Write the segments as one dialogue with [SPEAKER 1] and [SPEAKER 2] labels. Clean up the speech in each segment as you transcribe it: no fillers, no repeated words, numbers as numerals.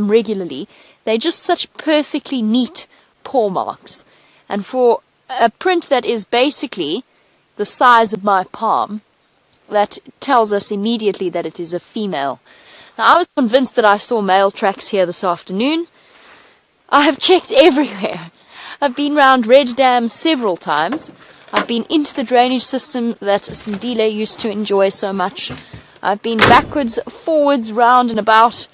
[SPEAKER 1] palm regularly, they're just such perfectly neat paw marks. And for a print that is basically the size of my palm, that tells us immediately that it is a female. Now, I was convinced that I saw male tracks here this afternoon. I have checked everywhere. I've been round Red Dam several times. I've been into the drainage system that Sindile used to enjoy so much. I've been backwards, forwards, round and about.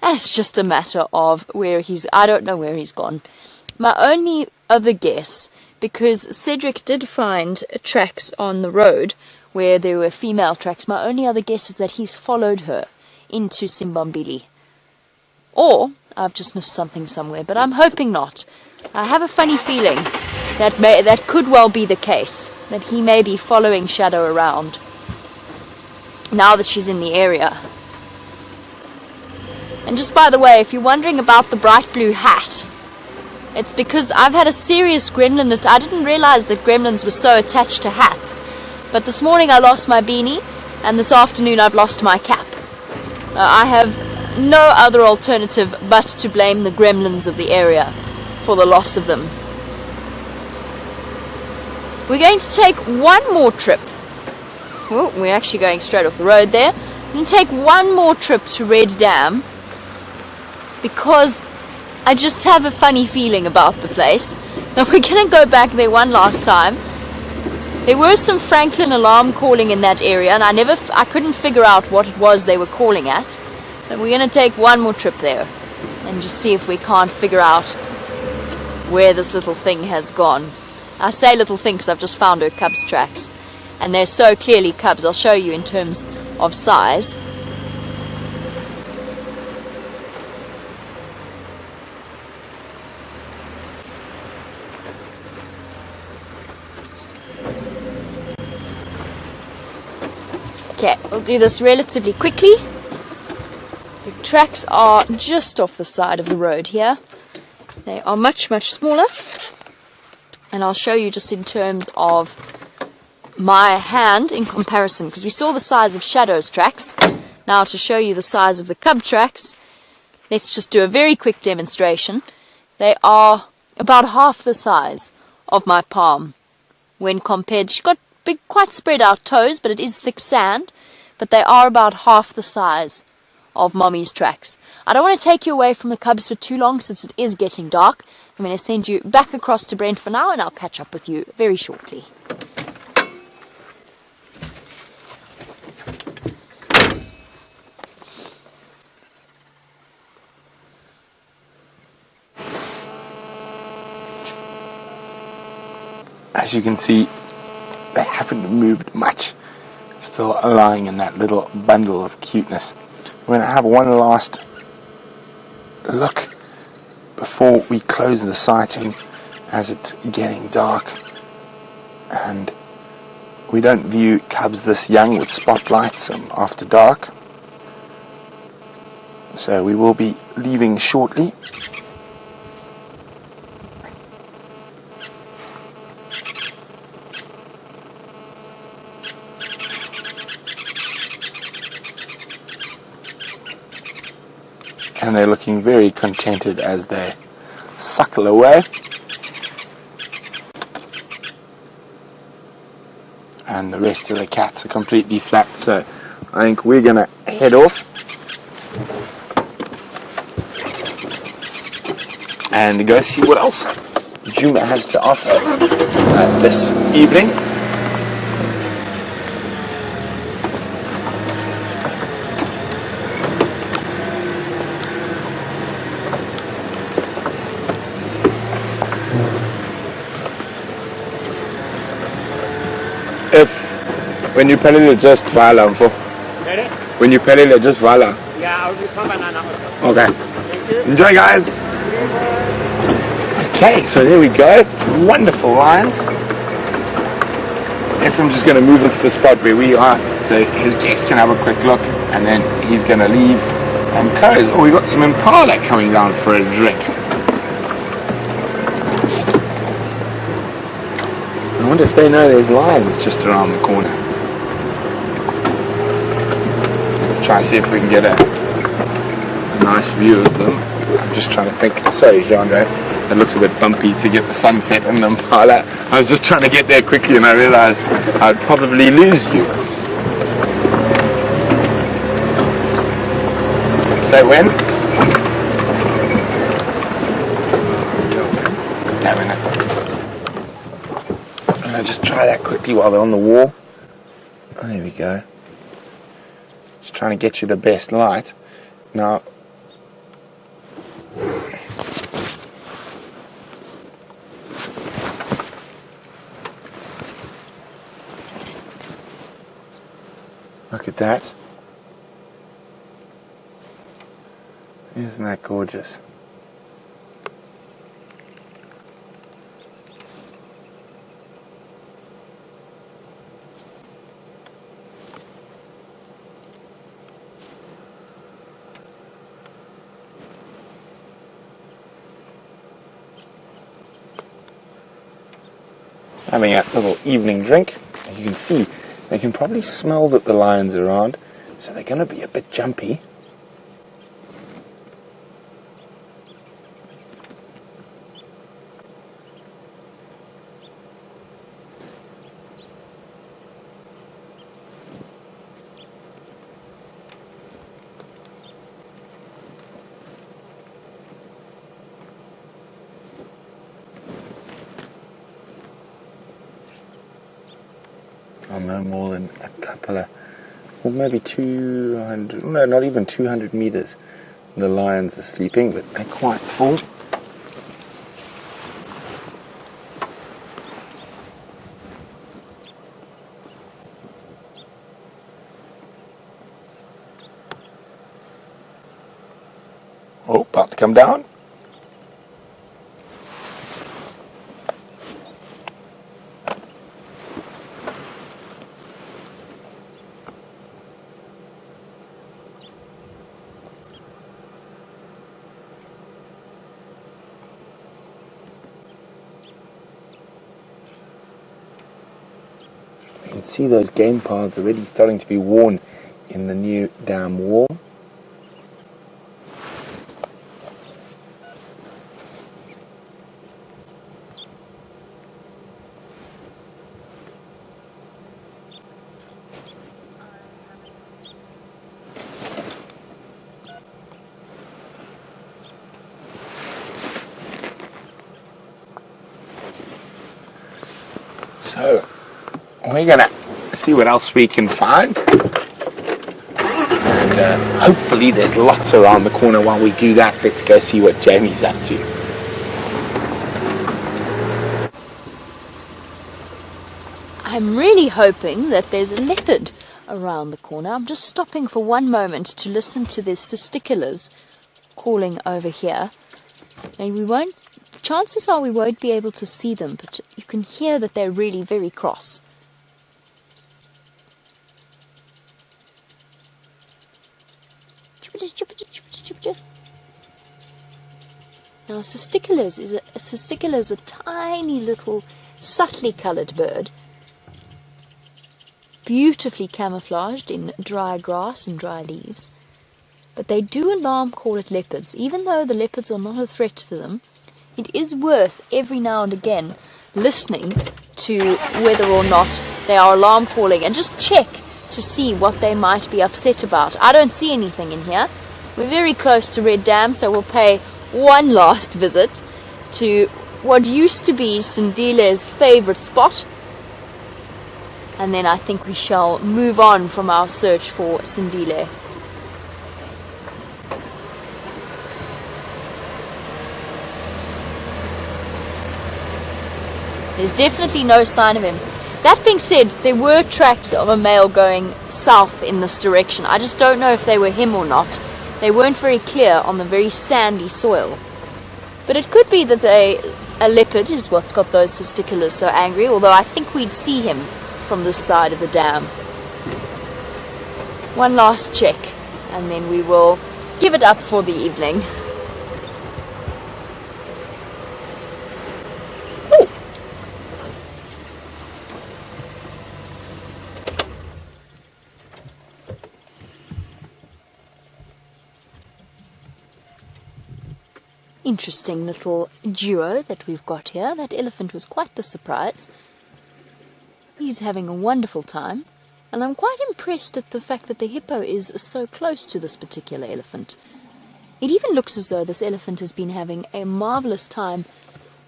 [SPEAKER 1] And it's just a matter of where I don't know where he's gone. My only other guess, because Cedric did find tracks on the road where there were female tracks, my only other guess is that he's followed her into Simbambili. Or I've just missed something somewhere, but I'm hoping not. I have a funny feeling that could well be the case, that he may be following Shadow around now that she's in the area. And just by the way, if you're wondering about the bright blue hat, it's because I've had a serious gremlin that I didn't realize that gremlins were so attached to hats. But this morning I lost my beanie, and this afternoon I've lost my cap. I have no other alternative but to blame the gremlins of the area for the loss of them. We're going to take one more trip. Oh, we're actually going straight off the road there. We're going to take one more trip to Red Dam, because I just have a funny feeling about the place. Now we're going to go back there one last time. There were some Franklin alarm calling in that area, and I couldn't figure out what it was they were calling at. But we're going to take one more trip there and just see if we can't figure out where this little thing has gone. I say little thing because I've just found her cub's tracks, and they're so clearly cubs. I'll show you in terms of size. Okay, we'll do this relatively quickly. The tracks are just off the side of the road here. They are much, much smaller. And I'll show you just in terms of my hand in comparison, because we saw the size of Shadow's tracks. Now to show you the size of the cub tracks, let's just do a very quick demonstration. They are about half the size of my palm when compared. She's got big, quite spread out toes, but it is thick sand. But they are about half the size of Mommy's tracks. I don't want to take you away from the cubs for too long since it is getting dark. I'm going to send you back across to Brent for now, and I'll catch up with you very shortly.
[SPEAKER 2] As you can see, they haven't moved much, still lying in that little bundle of cuteness. We're going to have one last look before we close the sighting, as it's getting dark, and we don't view cubs this young with spotlights after dark, so we will be leaving shortly. And they're looking very contented as they suckle away. And the rest of the cats are completely flat, so I think we're going to head off and go see what else Djuma has to offer this evening. When you pelele just vala mfo. When you pelele just vala.
[SPEAKER 3] Yeah, I'll do some banana.
[SPEAKER 2] Okay. Enjoy, guys. Okay, so there we go. Wonderful lines. Ephraim's just going to move into the spot where we are, so his guests can have a quick look, and then he's going to leave and close. Oh, we got some Impala coming down for a drink. I wonder if they know there's lions just around the corner. Let's try and see if we can get a nice view of them. I'm just trying to think. Sorry, Jean-Ray. It looks a bit bumpy to get the sunset in the Impala. I was just trying to get there quickly and I realized I'd probably lose you. Say when? And I just try that quickly while they're on the wall. Oh, there we go. Just trying to get you the best light. Now, look at that. Isn't that gorgeous? Having a little evening drink. You can see, they can probably smell that the lion's around, so they're going to be a bit jumpy. No more than a couple of, well, maybe 200, no, not even 200 meters. The lions are sleeping, but they're quite full. Oh, about to come down. You can see those game paths already starting to be worn in the new dam wall. So, we're going to see what else we can find. And hopefully there's lots around the corner. While we do that, let's go see what Jamie's up to.
[SPEAKER 1] I'm really hoping that there's a leopard around the corner. I'm just stopping for one moment to listen to the testiculars calling over here. Now chances are we won't be able to see them, but you can hear that they're really very cross. Now, testiculars is a tiny little subtly coloured bird, beautifully camouflaged in dry grass and dry leaves. But they do alarm call at leopards. Even though the leopards are not a threat to them, it is worth every now and again listening to whether or not they are alarm calling and just check to see what they might be upset about. I don't see anything in here. We're very close to Red Dam, so we'll pay one last visit to what used to be Sindile's favourite spot, and then I think we shall move on from our search for Sindile. There's definitely no sign of him. That being said, there were tracks of a male going south in this direction. I just don't know if they were him or not. They weren't very clear on the very sandy soil. But it could be that a leopard is what's got those testiculars so angry, although I think we'd see him from this side of the dam. One last check, and then we will give it up for the evening. Interesting little duo that we've got here. That elephant was quite the surprise. He's having a wonderful time, and I'm quite impressed at the fact that the hippo is so close to this particular elephant. It even looks as though this elephant has been having a marvelous time,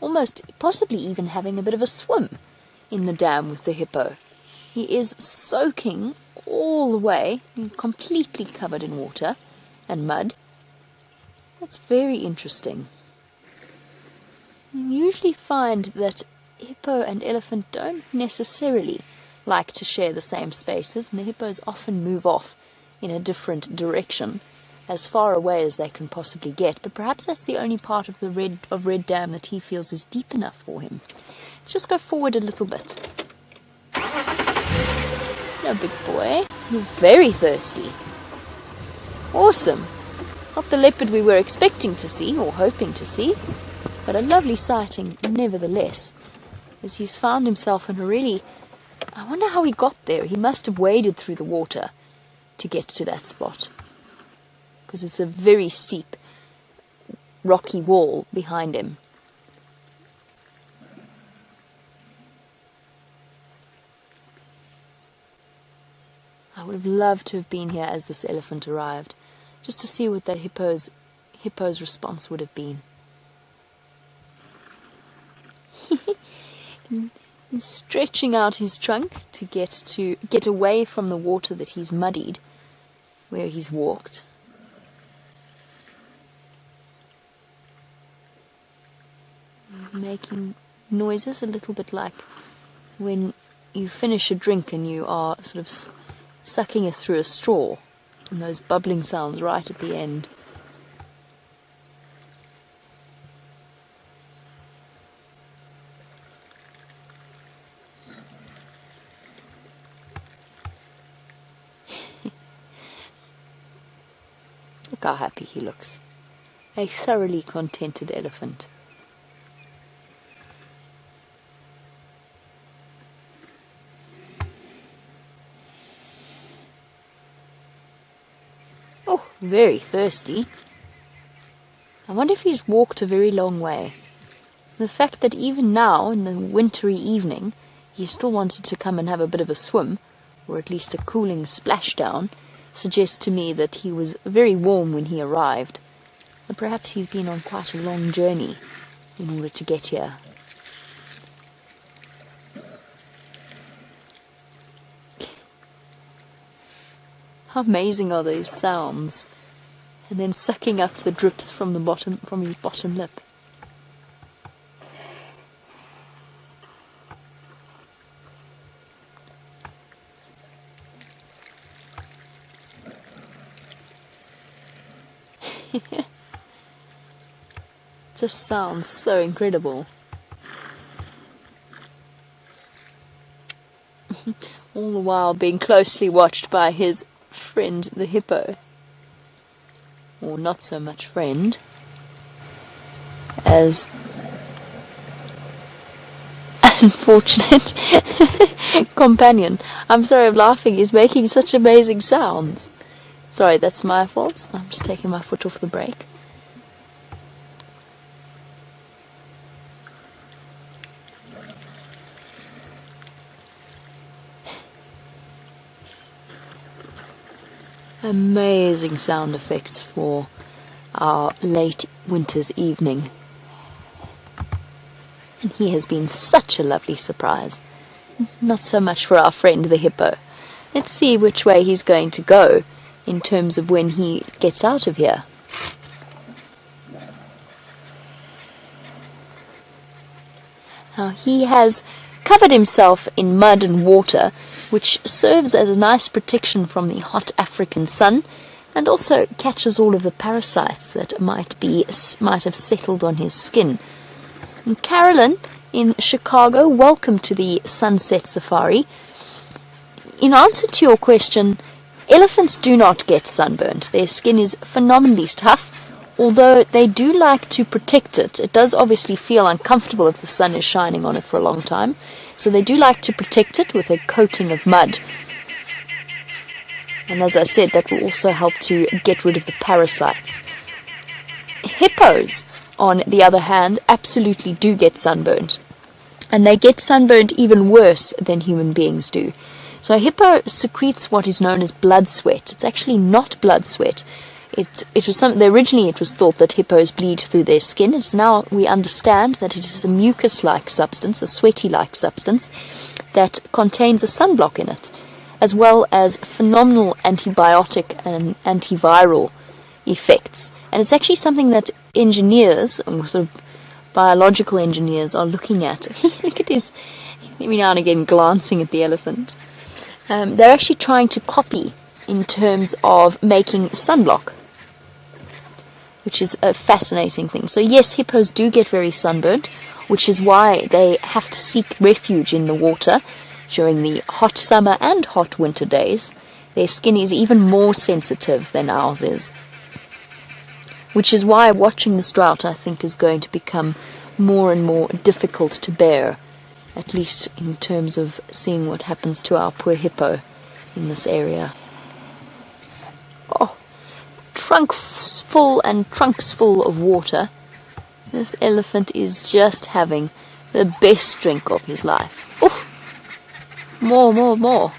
[SPEAKER 1] almost possibly even having a bit of a swim in the dam with the hippo. He is soaking all the way, completely covered in water and mud. That's very interesting. You usually find that hippo and elephant don't necessarily like to share the same spaces, and the hippos often move off in a different direction, as far away as they can possibly get. But perhaps that's the only part of the Red Dam that he feels is deep enough for him. Let's just go forward a little bit. No, big boy. You're very thirsty. Awesome. Not the leopard we were expecting to see, or hoping to see, but a lovely sighting nevertheless, as he's found himself in a really... I wonder how he got there. He must have waded through the water to get to that spot, because it's a very steep, rocky wall behind him. I would have loved to have been here as this elephant arrived, just to see what that hippo's response would have been. He's stretching out his trunk to get away from the water that he's muddied where he's walked. Making noises a little bit like when you finish a drink and you are sort of sucking it through a straw, and those bubbling sounds right at the end. Look how happy he looks. A thoroughly contented elephant. Oh, very thirsty. I wonder if he's walked a very long way. The fact that even now, in the wintry evening, he still wanted to come and have a bit of a swim, or at least a cooling splashdown, suggests to me that he was very warm when he arrived, and perhaps he's been on quite a long journey in order to get here. How amazing are those sounds, and then sucking up the drips from his bottom lip. Just sounds so incredible. All the while being closely watched by his friend the hippo. Or not so much friend as unfortunate companion. I'm sorry, I'm laughing. He's making such amazing sounds. Sorry, that's my fault. I'm just taking my foot off the brake. Amazing sound effects for our late winter's evening. And he has been such a lovely surprise. Not so much for our friend the hippo. Let's see which way he's going to go in terms of when he gets out of here. Now he has covered himself in mud and water, which serves as a nice protection from the hot African sun, and also catches all of the parasites that might have settled on his skin. And Carolyn in Chicago, welcome to the Sunset Safari. In answer to your question, elephants do not get sunburnt. Their skin is phenomenally tough, although they do like to protect it. It does obviously feel uncomfortable if the sun is shining on it for a long time, so they do like to protect it with a coating of mud. And as I said, that will also help to get rid of the parasites. Hippos on the other hand, absolutely do get sunburned. And they get sunburned even worse than human beings do. So a hippo secretes what is known as blood sweat. It's actually not blood sweat. Originally it was thought that hippos bleed through their skin. It's now we understand that it is a mucus-like substance, a sweaty-like substance, that contains a sunblock in it, as well as phenomenal antibiotic and antiviral effects. And it's actually something that engineers, or sort of biological engineers, are looking at. Look at his, every now and again, glancing at the elephant. They're actually trying to copy in terms of making sunblock, which is a fascinating thing. So yes, hippos do get very sunburnt, which is why they have to seek refuge in the water during the hot summer and hot winter days. Their skin is even more sensitive than ours is, which is why watching this drought, I think, is going to become more and more difficult to bear, at least in terms of seeing what happens to our poor hippo in this area. Oh, trunks full and trunks full of water. This elephant is just having the best drink of his life. Oh, more.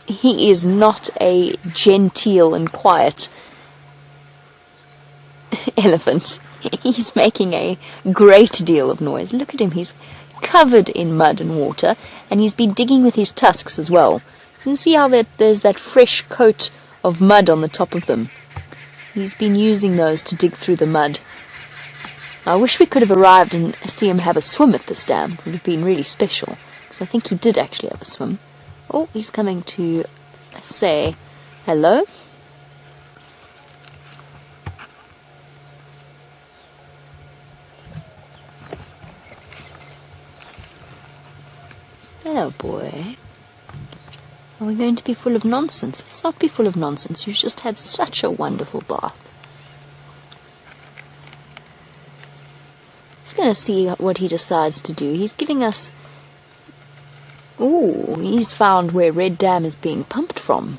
[SPEAKER 1] He is not a genteel and quiet elephant. He's making a great deal of noise. Look at him, he's covered in mud and water, and he's been digging with his tusks as well. You can see how there's that fresh coat of mud on the top of them. He's been using those to dig through the mud. I wish we could have arrived and see him have a swim at this dam. It would have been really special, because I think he did actually have a swim. Oh, he's coming to say hello. Hello, boy. Are we going to be full of nonsense? Let's not be full of nonsense. You've just had such a wonderful bath. He's going to see what he decides to do. He's giving us... Ooh, he's found where Red Dam is being pumped from.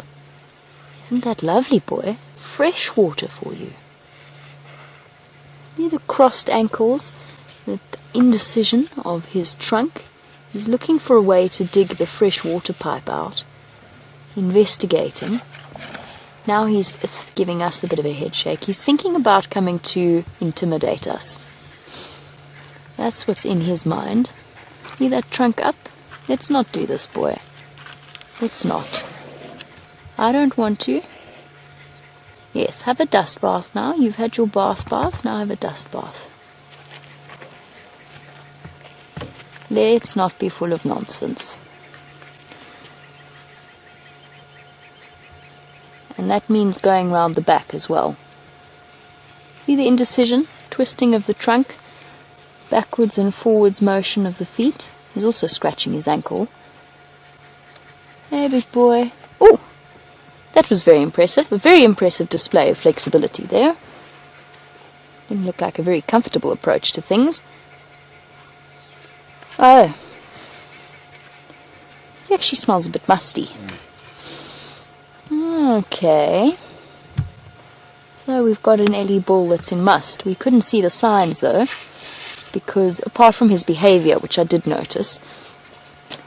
[SPEAKER 1] Isn't that lovely, boy? Fresh water for you. See the crossed ankles, the indecision of his trunk. He's looking for a way to dig the fresh water pipe out. Investigating. Now he's giving us a bit of a head shake. He's thinking about coming to intimidate us. That's what's in his mind. See that trunk up? Let's not do this, boy. Let's not. I don't want to. Yes, have a dust bath now. You've had your bath, now have a dust bath. Let's not be full of nonsense. And that means going round the back as well. See the indecision, twisting of the trunk, backwards and forwards motion of the feet. He's also scratching his ankle. Hey, big boy. Oh, that was very impressive. A very impressive display of flexibility there. Didn't look like a very comfortable approach to things. Oh. He actually smells a bit musty. Okay. So we've got an Ellie bull that's in must. We couldn't see the signs though, because apart from his behavior, which I did notice,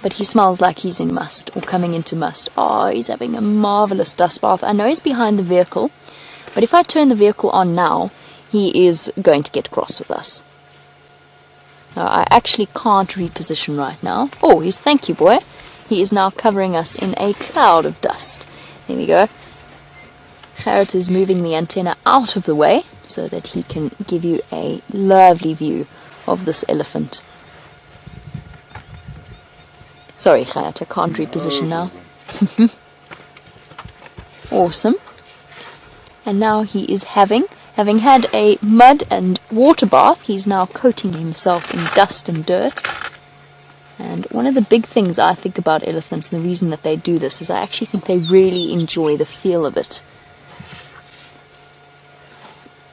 [SPEAKER 1] but he smells like he's in must, or coming into must. Oh, he's having a marvelous dust bath. I know he's behind the vehicle, but if I turn the vehicle on now, he is going to get cross with us. I actually can't reposition right now. Oh, thank you, boy. He is now covering us in a cloud of dust. There we go. Gerrit is moving the antenna out of the way so that he can give you a lovely view of this elephant. Sorry, Gerrit, I can't reposition now. Awesome. And now he is having had a mud and water bath, he's now coating himself in dust and dirt. And one of the big things I think about elephants, and the reason that they do this, is I actually think they really enjoy the feel of it.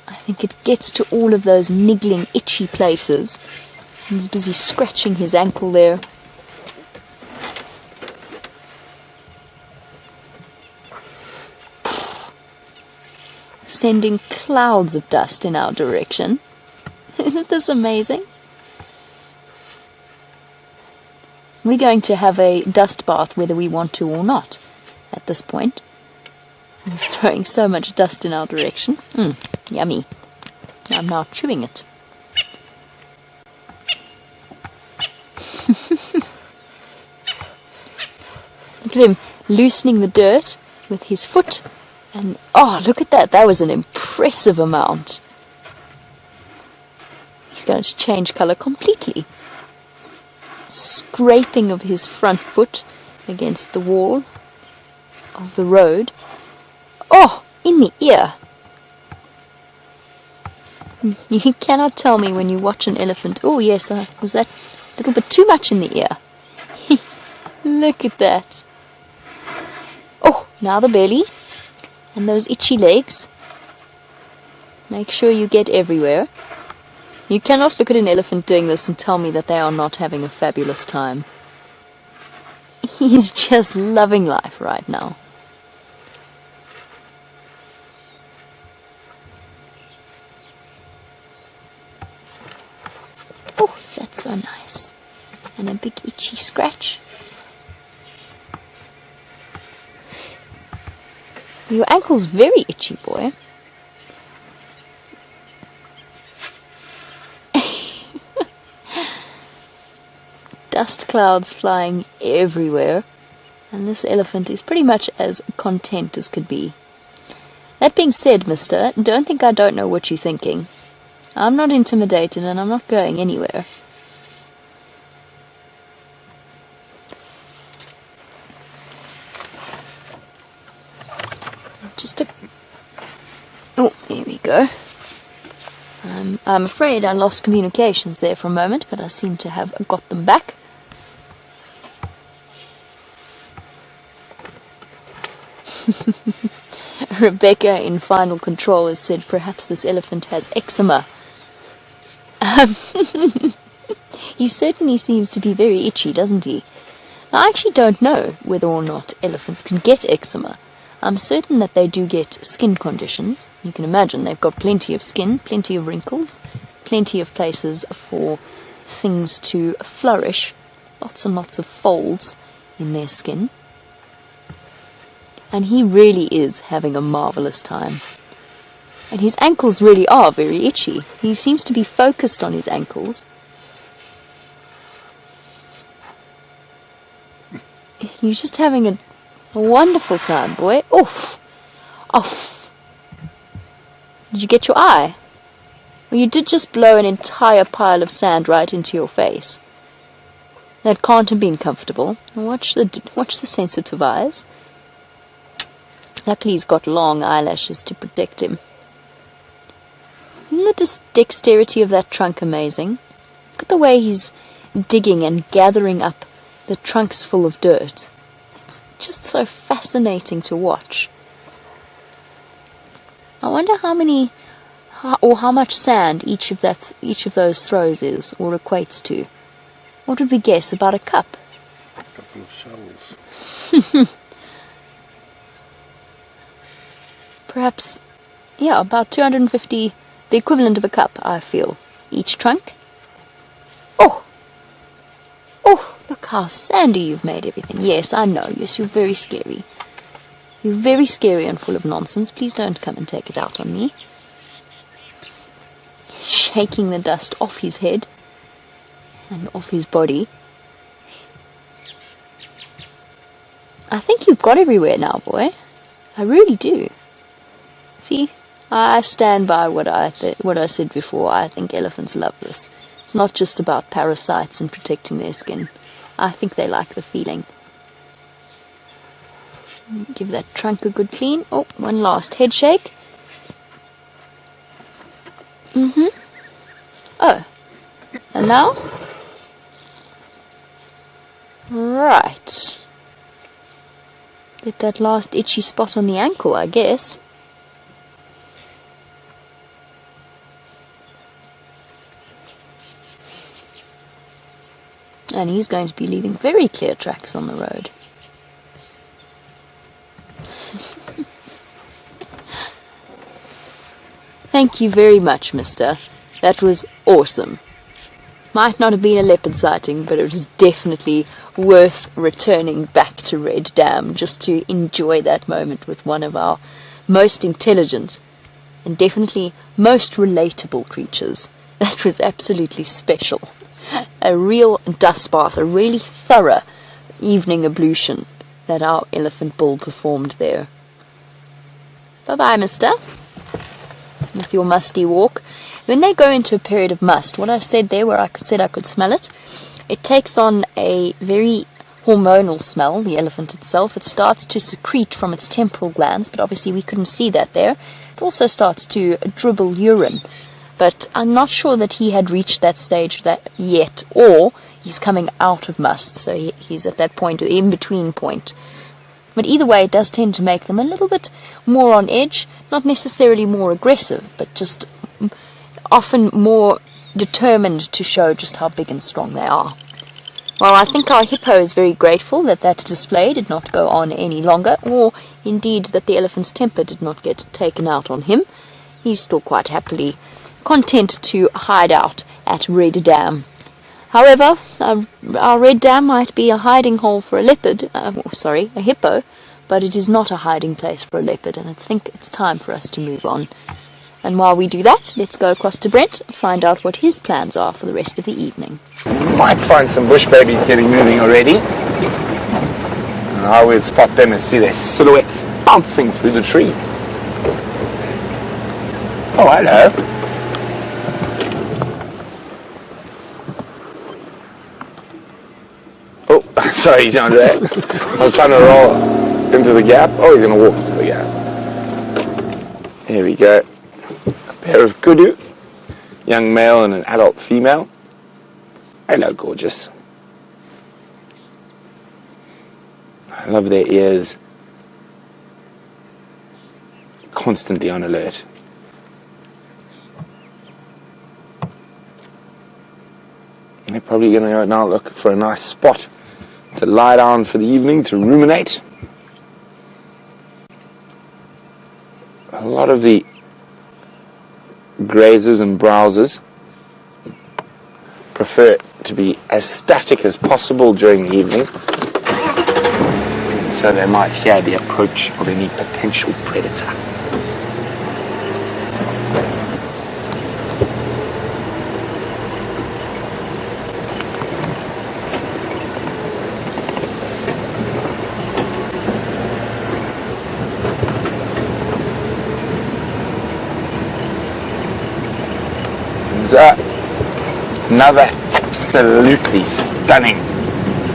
[SPEAKER 1] I think it gets to all of those niggling, itchy places. He's busy scratching his ankle there. sending clouds of dust in our direction. Isn't this amazing? We're going to have a dust bath whether we want to or not at this point. He's throwing so much dust in our direction. Yummy. I'm now chewing it. Look at him loosening the dirt with his foot. And oh, look at that. That was an impressive amount. He's going to change colour completely. Scraping of his front foot against the wall of the road. Oh, in the ear. You cannot tell me when you watch an elephant. Oh yes, was that a little bit too much in the ear? Look at that. Oh, now the belly. And those itchy legs. Make sure you get everywhere. You cannot look at an elephant doing this and tell me that they are not having a fabulous time. He's just loving life right now. Oh, is that so nice? And a big itchy scratch. Your ankle's very itchy, boy. Dust clouds flying everywhere, and this elephant is pretty much as content as could be. That being said, mister, don't think I don't know what you're thinking. I'm not intimidated and I'm not going anywhere. Oh, there we go. I'm afraid I lost communications there for a moment, but I seem to have got them back. Rebecca in Final Control has said perhaps this elephant has eczema. He certainly seems to be very itchy, doesn't he? Now, I actually don't know whether or not elephants can get eczema. I'm certain that they do get skin conditions. You can imagine they've got plenty of skin, plenty of wrinkles, plenty of places for things to flourish, lots and lots of folds in their skin. And he really is having a marvellous time. And his ankles really are very itchy. He seems to be focused on his ankles. He's just having a wonderful time, boy. Oof! Oof! Did you get your eye? Well, you did just blow an entire pile of sand right into your face. That can't have been comfortable. Watch the sensitive eyes. Luckily he's got long eyelashes to protect him. Isn't the dexterity of that trunk amazing? Look at the way he's digging and gathering up the trunks full of dirt. It's just so fascinating to watch. I wonder how much sand each of those throws is or equates to. What would we guess? About a cup?
[SPEAKER 2] A couple of shovels.
[SPEAKER 1] Perhaps, yeah, about 250, the equivalent of a cup, I feel, each trunk. Oh! Oh, look how sandy you've made everything. Yes, I know. Yes, you're very scary. You're very scary and full of nonsense. Please don't come and take it out on me. Shaking the dust off his head and off his body. I think you've got everywhere now, boy. I really do. See, I stand by what I said before. I think elephants love this. It's not just about parasites and protecting their skin. I think they like the feeling. Give that trunk a good clean. Oh, one last head shake. Oh, and now? Right. Get that last itchy spot on the ankle, I guess. And he's going to be leaving very clear tracks on the road. Thank you very much, mister. That was awesome. Might not have been a leopard sighting, but it was definitely worth returning back to Red Dam just to enjoy that moment with one of our most intelligent and definitely most relatable creatures. That was absolutely special. A real dust bath, a really thorough evening ablution that our elephant bull performed there. Bye-bye, mister, with your musty walk. When they go into a period of must, what I said there where I said I could smell it, it takes on a very hormonal smell, the elephant itself. It starts to secrete from its temporal glands, but obviously we couldn't see that there. It also starts to dribble urine, but I'm not sure that he had reached that stage yet, or he's coming out of must, so he's at that point, the in-between point. But either way, it does tend to make them a little bit more on edge, not necessarily more aggressive, but just often more determined to show just how big and strong they are. Well, I think our hippo is very grateful that that display did not go on any longer, or indeed that the elephant's temper did not get taken out on him. He's still quite happily content to hide out at Red Dam. However, our Red Dam might be a hiding hole for a a hippo, but it is not a hiding place for a leopard, and I think it's time for us to move on. And while we do that, let's go across to Brent and find out what his plans are for the rest of the evening.
[SPEAKER 2] Might find some bush babies getting moving already. And I would spot them and see their silhouettes bouncing through the tree. Oh, hello. Oh, sorry, John. I was trying to roll into the gap. Oh, he's going to walk into the gap. Here we go. A pair of kudu, young male and an adult female. Hello, gorgeous. I love their ears. Constantly on alert. They're probably going to go now look for a nice spot to lie down for the evening, to ruminate. A lot of the grazers and browsers prefer to be as static as possible during the evening, so they might hear the approach of any potential predator. Another absolutely stunning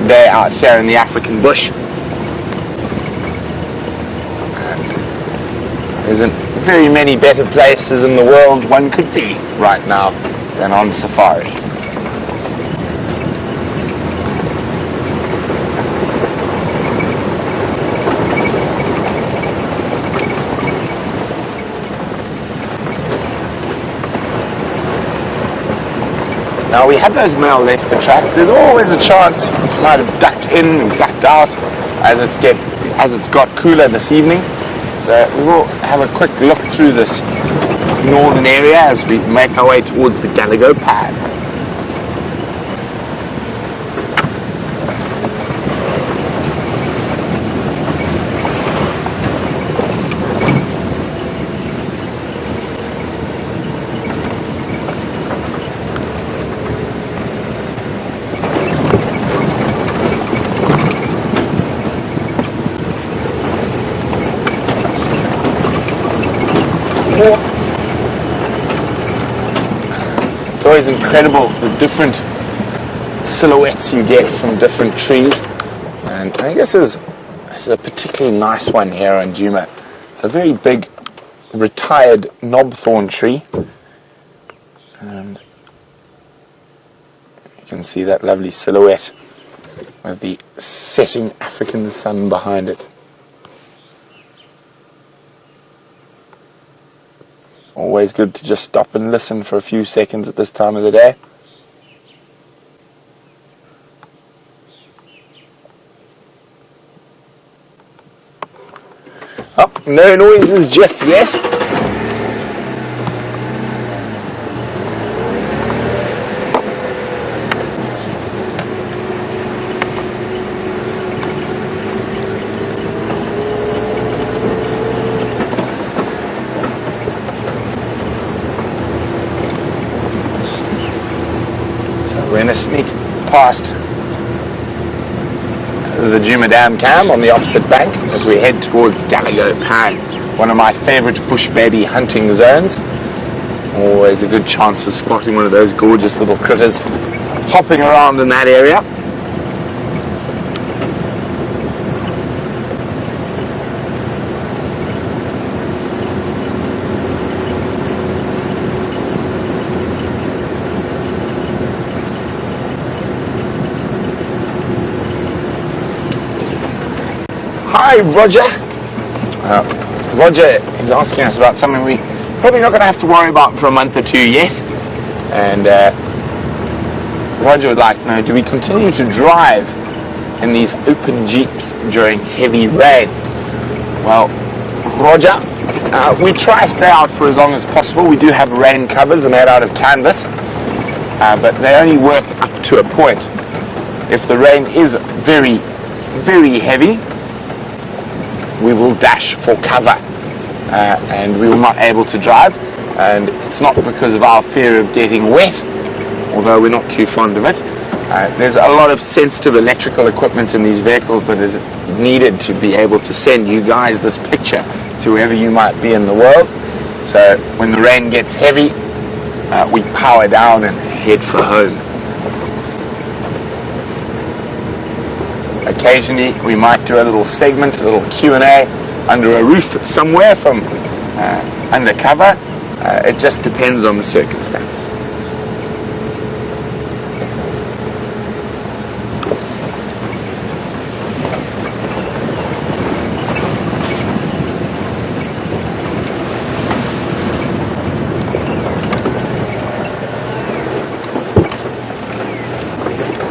[SPEAKER 2] day out here in the African bush. There isn't very many better places in the world one could be right now than on safari. Now we had those male leopard tracks. There's always a chance it might have ducked in and ducked out as it's got cooler this evening. So we will have a quick look through this northern area as we make our way towards the Galago pad. It's always incredible the different silhouettes you get from different trees, and I think this is a particularly nice one here on Djuma. It's a very big retired knobthorn tree, and you can see that lovely silhouette with the setting African sun behind it. Always good to just stop and listen for a few seconds at this time of the day. Oh, no noises just yet. we're going to sneak past the Djuma Dam Cam on the opposite bank as we head towards Gallagher Pan, one of my favourite bush baby hunting zones. Always a good chance of spotting one of those gorgeous little critters hopping around in that area. Hi, Roger. Roger is asking us about something we probably not going to have to worry about for a month or two yet. And Roger would like to know, do we continue to drive in these open jeeps during heavy rain? Well, Roger, we try to stay out for as long as possible. We do have rain covers, and they're out of canvas, but they only work up to a point. If the rain is very, very heavy, we will dash for cover, and we were not able to drive. And it's not because of our fear of getting wet, although we're not too fond of it. There's a lot of sensitive electrical equipment in these vehicles that is needed to be able to send you guys this picture to wherever you might be in the world. So when the rain gets heavy, we power down and head for home. Occasionally we might do a little segment, a little Q&A under a roof somewhere from undercover. It just depends on the circumstance.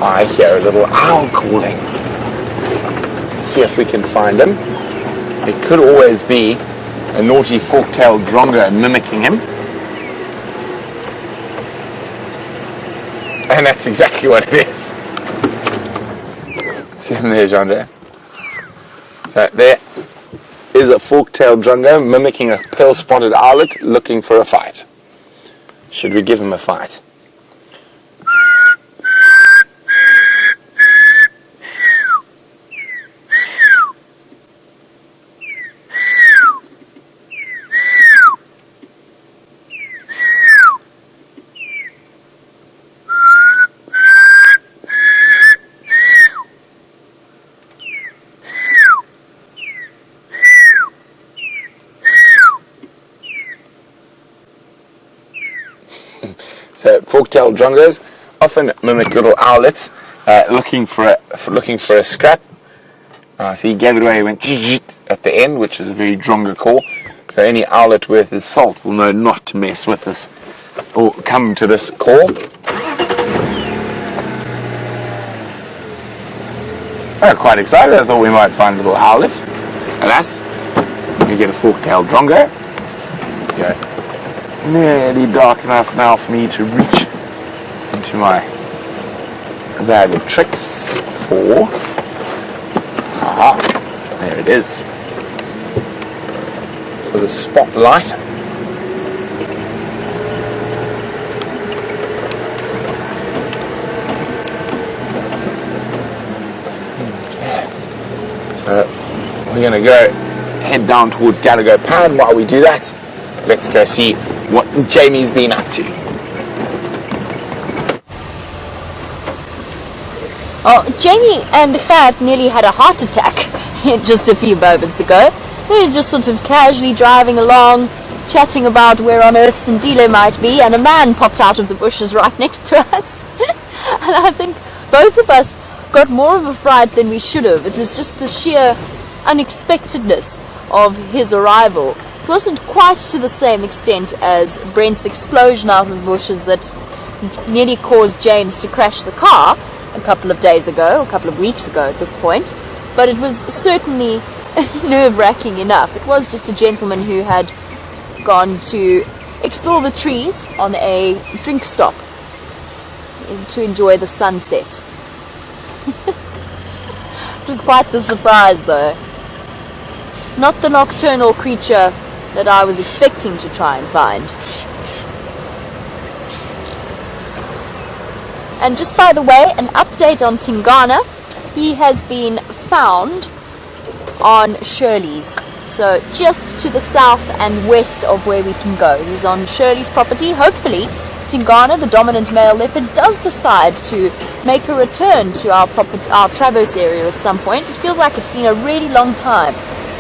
[SPEAKER 2] I hear a little owl calling. See if we can find him. It could always be a naughty fork-tailed drongo mimicking him. And that's exactly what it is. See him there, Jean-Jay? So there is a fork-tailed drongo mimicking a pearl-spotted owlet looking for a fight. Should we give him a fight? So fork-tailed drongos often mimic little owlets, looking for a scrap. So he gave it away. He went at the end, which is a very drongo call. So any owlet worth his salt will know not to mess with this or come to this call. I'm quite excited. I thought we might find a little owlet. Alas, you get a fork-tailed drongo. Okay. Nearly dark enough now for me to reach into my bag of tricks for... Aha, there it is. For the spotlight. Okay. So we're going to go head down towards Gallagher Pan. While we do that, let's go see what Jamie's been up to.
[SPEAKER 1] Oh, Jamie and Fat nearly had a heart attack just a few moments ago. We were just sort of casually driving along, chatting about where on earth Sandile might be, and a man popped out of the bushes right next to us. And I think both of us got more of a fright than we should have. It was just the sheer unexpectedness of his arrival. It wasn't quite to the same extent as Brent's explosion out of the bushes that nearly caused James to crash the car a couple of days ago, a couple of weeks ago at this point, but it was certainly nerve-wracking enough. It was just a gentleman who had gone to explore the trees on a drink stop to enjoy the sunset. It was quite the surprise though. Not the nocturnal creature that I was expecting to try and find. And just by the way, an update on Tingana. He has been found on Shirley's, so just to the south and west of where we can go. He's on Shirley's property. Hopefully Tingana, the dominant male leopard, does decide to make a return to our Traverse area at some point. It feels like it's been a really long time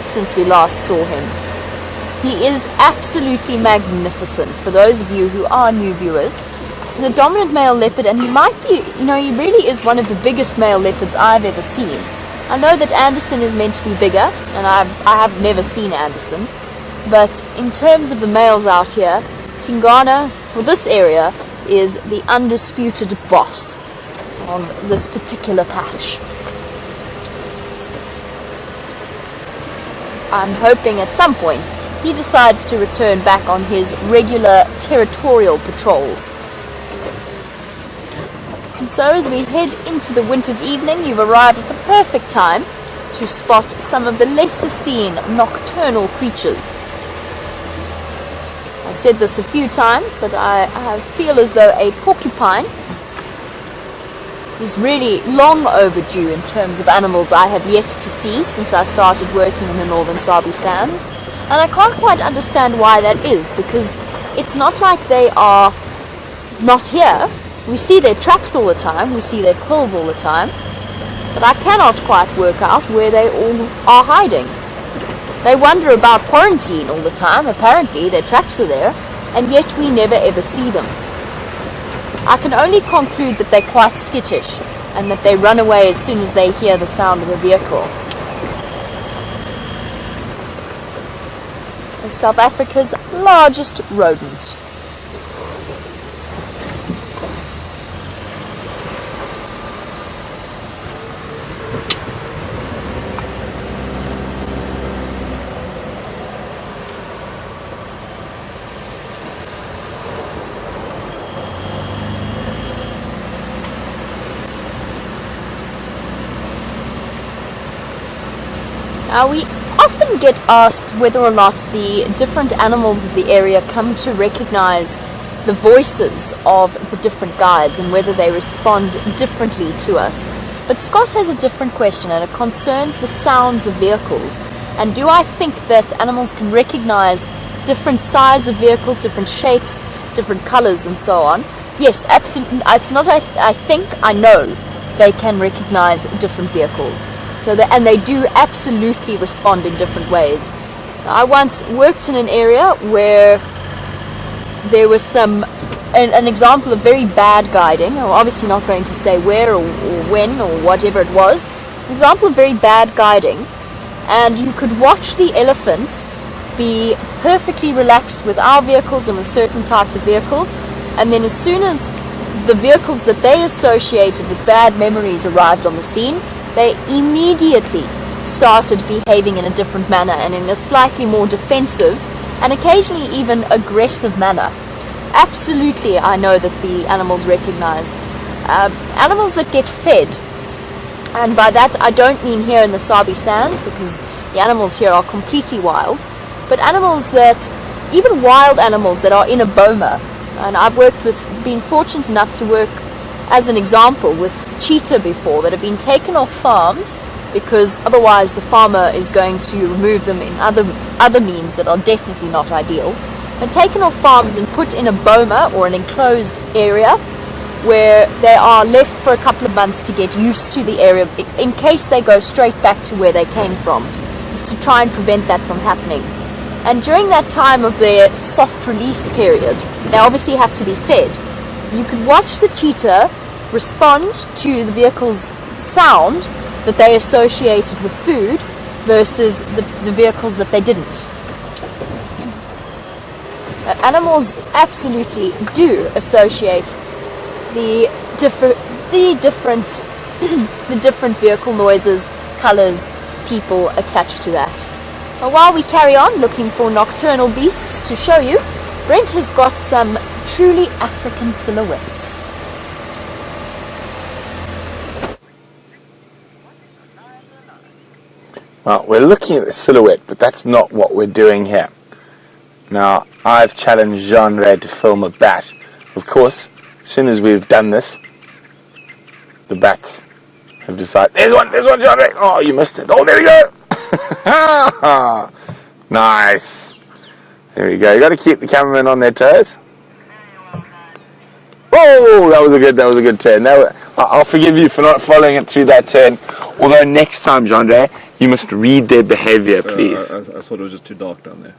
[SPEAKER 1] since we last saw him. He is absolutely magnificent for those of you who are new viewers. The dominant male leopard, and he might be, he really is one of the biggest male leopards I've ever seen. I know that Anderson is meant to be bigger, and I have never seen Anderson, but in terms of the males out here, Tingana, for this area, is the undisputed boss on this particular patch. I'm hoping at some point he decides to return back on his regular territorial patrols. And so as we head into the winter's evening, you've arrived at the perfect time to spot some of the lesser seen nocturnal creatures. I said this a few times, but I feel as though a porcupine is really long overdue in terms of animals I have yet to see since I started working in the Northern Sabi Sands. And I can't quite understand why that is, because it's not like they are not here. We see their tracks all the time, we see their quills all the time, but I cannot quite work out where they all are hiding. They wander about quarantine all the time, apparently their tracks are there, and yet we never ever see them. I can only conclude that they're quite skittish, and that they run away as soon as they hear the sound of a vehicle. South Africa's largest rodent. Now, we often get asked whether or not the different animals of the area come to recognize the voices of the different guides and whether they respond differently to us. But Scott has a different question, and it concerns the sounds of vehicles. And do I think that animals can recognize different size of vehicles, different shapes, different colors, and so on? Yes, absolutely. It's not I think, I know they can recognize different vehicles. And they do absolutely respond in different ways. I once worked in an area where there was an example of very bad guiding. I'm obviously not going to say where or when or whatever it was. An example of very bad guiding, and you could watch the elephants be perfectly relaxed with our vehicles and with certain types of vehicles, and then as soon as the vehicles that they associated with bad memories arrived on the scene, they immediately started behaving in a different manner and in a slightly more defensive and occasionally even aggressive manner. Absolutely, I know that the animals recognize. Animals that get fed, and by that I don't mean here in the Sabi Sands, because the animals here are completely wild, but animals that, even wild animals that are in a boma, and I've been fortunate enough to work as an example with cheetah before, that have been taken off farms because otherwise the farmer is going to remove them in other means that are definitely not ideal, and taken off farms and put in a boma or an enclosed area where they are left for a couple of months to get used to the area in case they go straight back to where they came from. It's to try and prevent that from happening. And during that time of their soft release period, they obviously have to be fed. You could watch the cheetah respond to the vehicle's sound that they associated with food versus the vehicles that they didn't. Animals absolutely do associate the different vehicle noises, colors, people attached to that. But while we carry on looking for nocturnal beasts to show you, Brent has got some truly African silhouettes.
[SPEAKER 2] Well, we're looking at the silhouette, but that's not what we're doing here. Now, I've challenged Jean Ray to film a bat. Of course, as soon as we've done this, the bats have decided. There's one, John. Oh, you missed it. Oh, there we go. Nice. There we go. You got to keep the cameraman on their toes. Oh, that was a good turn. Now, I'll forgive you for not following it through that turn. Although next time, Jean-Ray, you must read their behaviour, please.
[SPEAKER 3] I thought it was just too dark down there.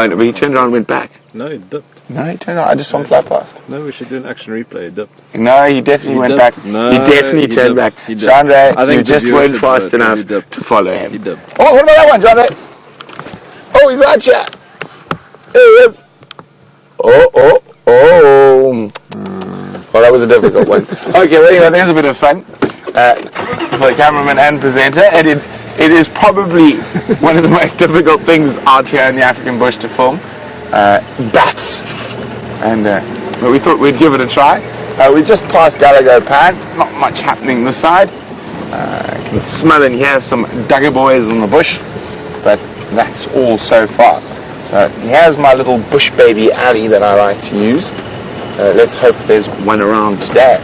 [SPEAKER 2] No, but he turned around and went back.
[SPEAKER 3] No, he dipped.
[SPEAKER 2] No, he turned around. I just swam flat past.
[SPEAKER 3] No, we should do an action replay. He dipped.
[SPEAKER 2] No, he definitely went back.
[SPEAKER 3] No,
[SPEAKER 2] he definitely turned back. Jean-Ray, you just weren't fast enough to follow him.
[SPEAKER 3] He dipped.
[SPEAKER 2] Oh, what about that one, Jean-Ray? Oh, he's right here. There he is. Oh. Well, that was a difficult one. Okay, well, anyway, there's a bit of fun for the cameraman and presenter. It is probably one of the most difficult things out here in the African bush to film. Bats. And but we thought we'd give it a try. We just passed Gallagher Pan. Not much happening this side. I can smell and hear some dugger boys in the bush. But that's all so far. So here's my little bush baby alley that I like to use. So let's hope there's one around today.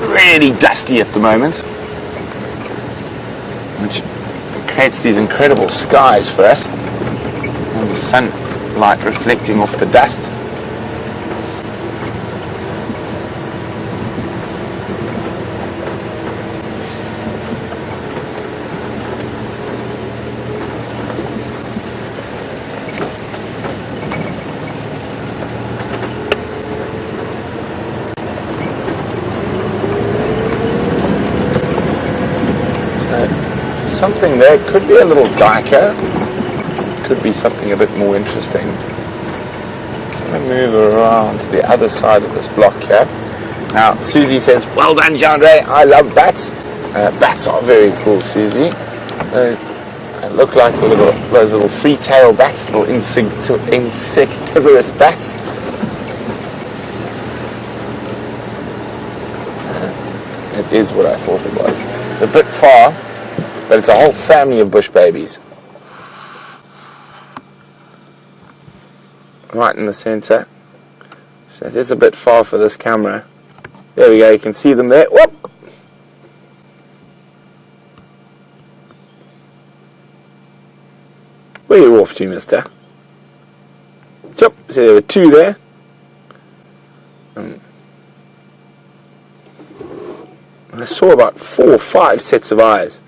[SPEAKER 2] Really dusty at the moment, which creates these incredible skies for us, and the sunlight reflecting off the dust. Something there could be a little darker, could be something a bit more interesting. I'm going to move around to the other side of this block here. Now, Susie says, well done, Jean-Ray, I love bats. Bats are very cool, Susie. They look like those little free-tail bats, little insectivorous bats. It is what I thought it was. It's a bit far, but it's a whole family of bush babies. Right in the centre. So it's a bit far for this camera. There we go, you can see them there. Whoop! Where are you off to, mister? Chop. So there were two there. I saw about 4 or 5 sets of eyes.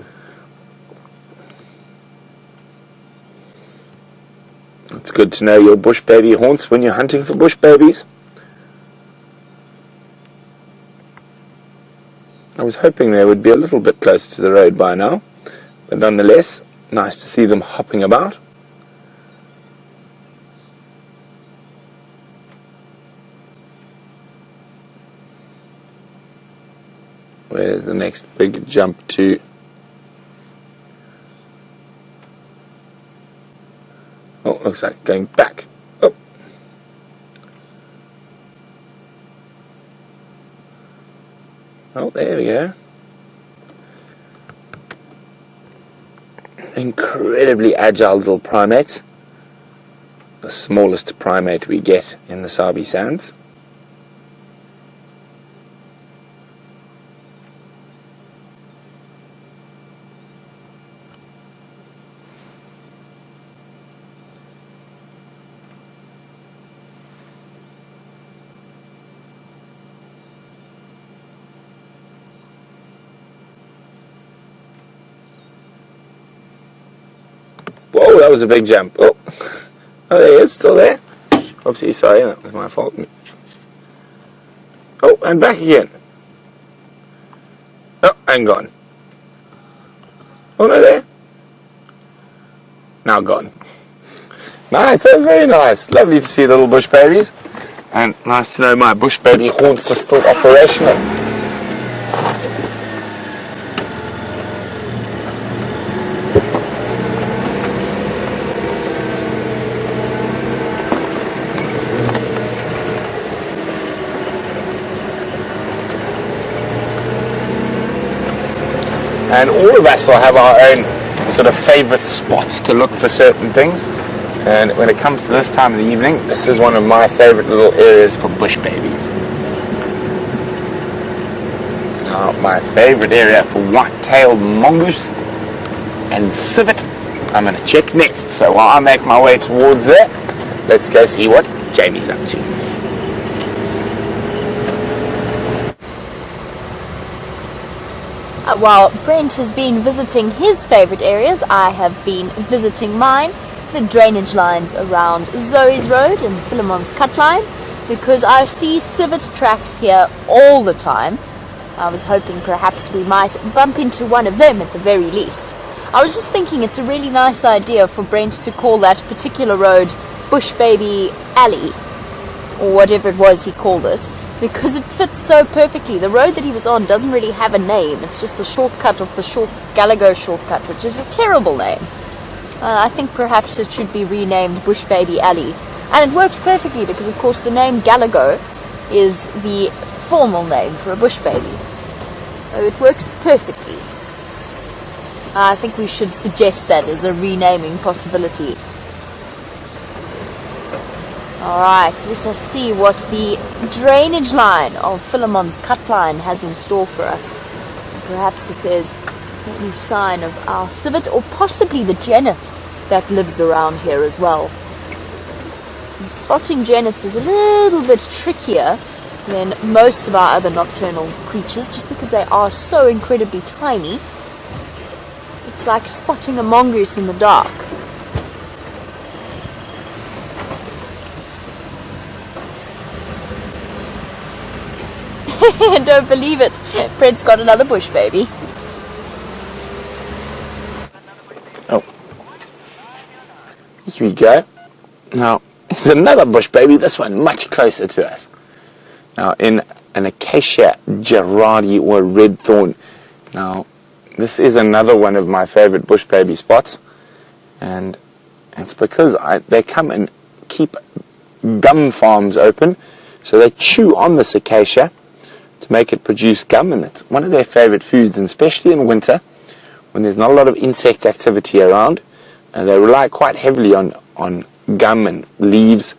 [SPEAKER 2] It's good to know your bush baby haunts when you're hunting for bush babies. I was hoping they would be a little bit closer to the road by now, but nonetheless, nice to see them hopping about. Where's the next big jump to? Oh, looks like going back. Oh. Oh, there we go. Incredibly agile little primates. The smallest primate we get in the Sabi Sands. Whoa, that was a big jump. Oh, there he is, still there. Oopsie, sorry, that was my fault. Oh, and back again. Oh, and gone. Oh, no, there. Now gone. Nice, that was very nice. Lovely to see the little bush babies. And nice to know my bush baby haunts are still operational. And all of us will have our own sort of favourite spots to look for certain things. And when it comes to this time of the evening, this is one of my favourite little areas for bush babies. Now, my favourite area for white-tailed mongoose and civet, I'm going to check next. So while I make my way towards there, let's go see what Jamie's up to.
[SPEAKER 1] While Brent has been visiting his favourite areas, I have been visiting mine, the drainage lines around Zoe's Road and Philemon's Cut Line, because I see civet tracks here all the time. I was hoping perhaps we might bump into one of them at the very least. I was just thinking it's a really nice idea for Brent to call that particular road Bush Baby Alley, or whatever it was he called it, because it fits so perfectly. The road that he was on doesn't really have a name. It's just the shortcut of the Gallagher shortcut, which is a terrible name. I think perhaps it should be renamed Bush Baby Alley. And it works perfectly because, of course, the name Gallagher is the formal name for a bush baby. So it works perfectly. I think we should suggest that as a renaming possibility. Alright, let us see what the drainage line of Philemon's Cut Line has in store for us. Perhaps if there's any sign of our civet, or possibly the genet that lives around here as well. And spotting genets is a little bit trickier than most of our other nocturnal creatures, just because they are so incredibly tiny. It's like spotting a mongoose in the dark. Don't believe it. Fred's got another bush baby.
[SPEAKER 2] Oh. Here we go. Now, it's another bush baby, this one much closer to us. Now, in an acacia gerardi or red thorn. Now, this is another one of my favourite bush baby spots. And it's because they come and keep gum farms open. So they chew on this acacia to make it produce gum, and it's one of their favourite foods, and especially in winter when there's not a lot of insect activity around, and they rely quite heavily on gum and leaves.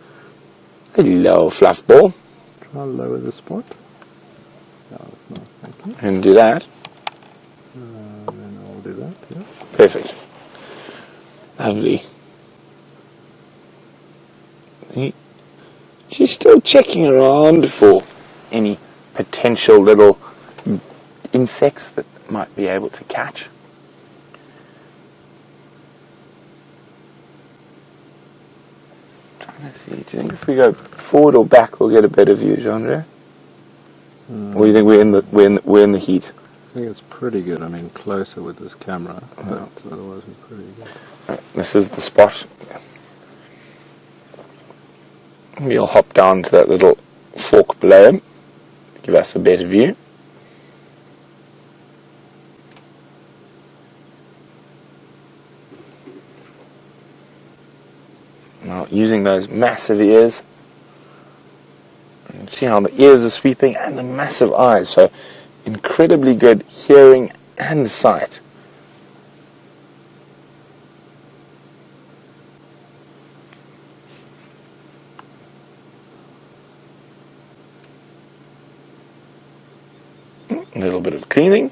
[SPEAKER 2] Hello, Fluffball.
[SPEAKER 3] Try to lower the spot. No, that's not. Thank you.
[SPEAKER 2] And do that.
[SPEAKER 3] Then I'll do that. Yeah.
[SPEAKER 2] Perfect. Lovely. She's still checking around for any potential little insects that might be able to catch. Trying to see. Do you think if we go forward or back, we'll get a better view, Jean-André? Or do you think we're in the heat?
[SPEAKER 3] I think it's pretty good. I mean, closer with this camera, but otherwise it's pretty good.
[SPEAKER 2] Right, this is the spot. We'll hop down to that little fork below him to give us a better view. Now, using those massive ears, you can see how the ears are sweeping and the massive eyes, so incredibly good hearing and sight. A little bit of cleaning.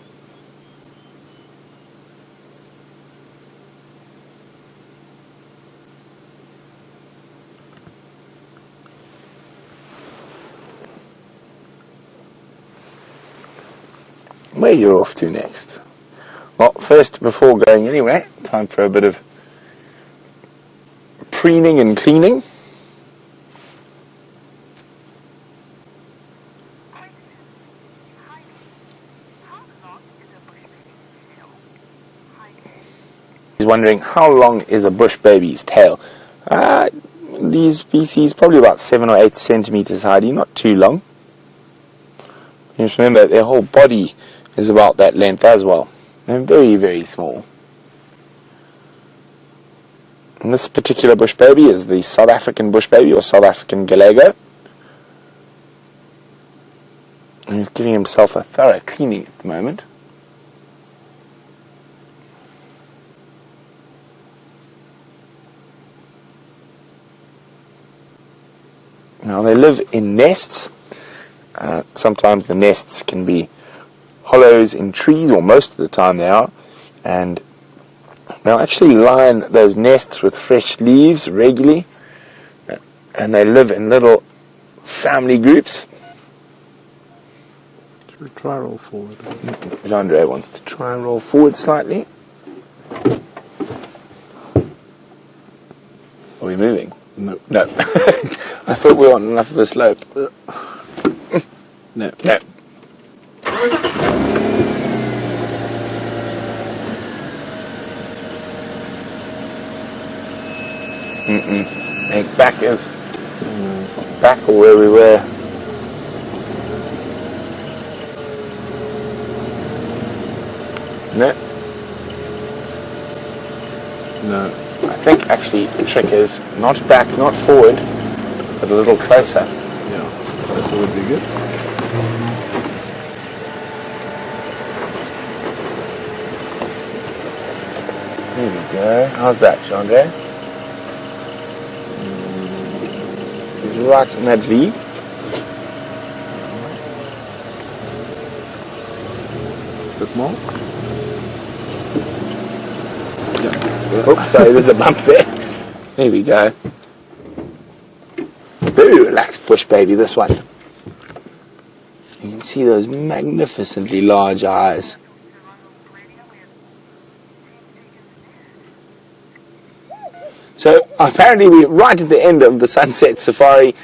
[SPEAKER 2] Where you're off to next? Well, first, before going anywhere, time for a bit of preening and cleaning. He's wondering how long is a bush baby's tail. These species probably about 7 or 8 centimeters high, not too long. You just remember their whole body is about that length as well. They're very, very small. And this particular bush baby is the South African bush baby, or South African Gallagher. And he's giving himself a thorough cleaning at the moment. Now they live in nests. Sometimes the nests can be hollows in trees, or most of the time they are, and they'll actually line those nests with fresh leaves regularly, and they live in little family groups.
[SPEAKER 3] Should we try roll forward?
[SPEAKER 2] Andre wants to try and roll forward slightly. Are we moving?
[SPEAKER 3] No.
[SPEAKER 2] No. I thought we were on enough of a slope.
[SPEAKER 3] No.
[SPEAKER 2] No. Make back is back or where we were. No.
[SPEAKER 3] No.
[SPEAKER 2] I think actually the trick is not back, not forward, but a little closer.
[SPEAKER 3] Yeah. Closer would be good.
[SPEAKER 2] There we go. How's that, Chandra? He's right in that V.
[SPEAKER 3] Bit more.
[SPEAKER 2] Oh, sorry, there's a bump there. There we go. Very relaxed bush baby, this one. You can see those magnificently large eyes. So apparently we're right at the end of the sunset safari.